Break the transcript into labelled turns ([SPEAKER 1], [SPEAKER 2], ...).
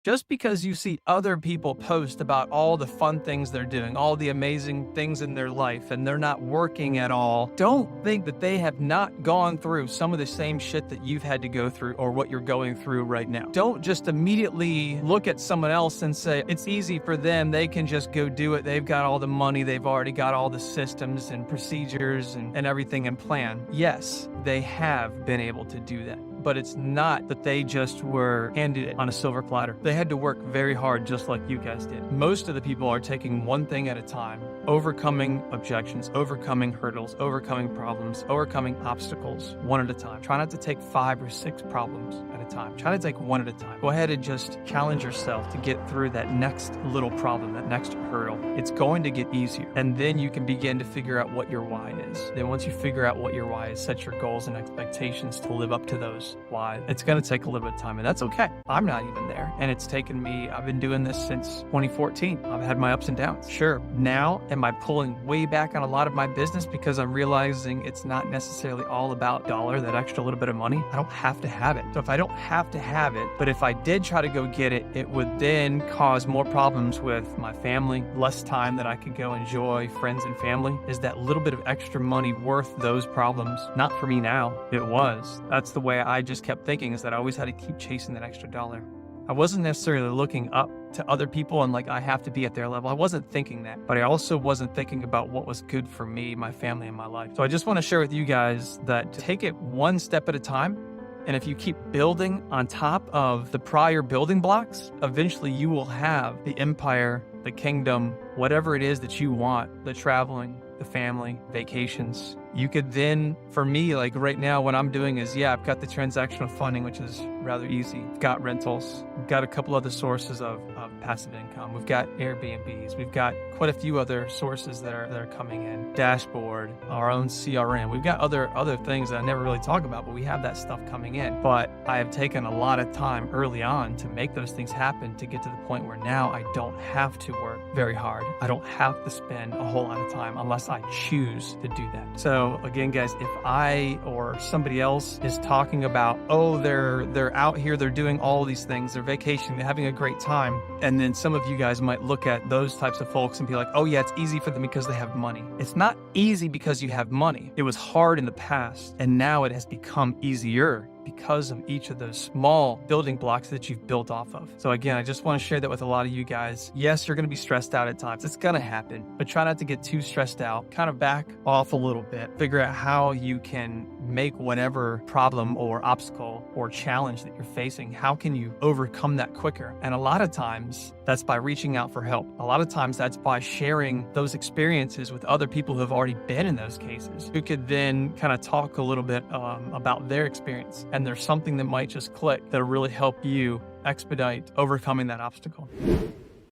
[SPEAKER 1] Just because you see other people post about all the fun things they're doing, all the amazing things in their life, and they're not working at all, don't think that they have not gone through some of the same shit that you've had to go through or what you're going through right now. Don't just immediately look at someone else and say, it's easy for them, they can just go do it, they've got all the money, they've already got all the systems and procedures and everything in plan. Yes, they have been able to do that. But it's not that they just were handed it on a silver platter. They had to work very hard just like you guys did. Most of the people are taking one thing at a time, overcoming objections, overcoming hurdles, overcoming problems, overcoming obstacles one at a time. Try not to take 5 or 6 problems at a time. Try to take one at a time. Go ahead and just challenge yourself to get through that next little problem, that next hurdle. It's going to get easier. And then you can begin to figure out what your why is. Then once you figure out what your why is, set your goals and expectations to live up to those why. It's going to take a little bit of time, and that's okay. I'm not even there. And it's taken me, I've been doing this since 2014. I've had my ups and downs. Sure. Now, am I pulling way back on a lot of my business because I'm realizing it's not necessarily all about dollar, that extra little bit of money? I don't have to have it. So if I don't have to have it, but if I did try to go get it, it would then cause more problems with my family, less time that I could go enjoy friends and family. Is that little bit of extra money worth those problems? Not for me now. It was. That's the way I just kept thinking, is that I always had to keep chasing that extra dollar. I wasn't necessarily looking up to other people and like I have to be at their level. I wasn't thinking that, but I also wasn't thinking about what was good for me, my family, and my life. So I just want to share with you guys that take it one step at a time. And if you keep building on top of the prior building blocks, eventually you will have the empire, the kingdom, whatever it is that you want, the traveling, the family, vacations. You could then, for me, like right now, what I'm doing is, I've got the transactional funding, which is rather easy. We've got rentals. We've got a couple other sources of passive income. We've got Airbnbs. We've got quite a few other sources that are coming in. Dashboard, our own CRM. We've got other things that I never really talk about, but we have that stuff coming in. But I have taken a lot of time early on to make those things happen, to get to the point where now I don't have to work very hard. I don't have to spend a whole lot of time unless I choose to do that. So again, guys, if I or somebody else is talking about, oh, they're out here, they're doing all these things, they're vacationing, they're having a great time, and then some of you guys might look at those types of folks and be like, oh yeah, it's easy for them because they have money. It's not easy because you have money. It was hard in the past, and now it has become easier because of each of those small building blocks that you've built off of. So again, I just want to share that with a lot of you guys. Yes, you're going to be stressed out at times. It's going to happen, but try not to get too stressed out. Kind of back off a little bit. Figure out how you can make whatever problem or obstacle or challenge that you're facing, how can you overcome that quicker? And a lot of times that's by reaching out for help. A lot of times that's by sharing those experiences with other people who have already been in those cases, who could then kind of talk a little bit about their experience. And there's something that might just click that'll really help you expedite overcoming that obstacle.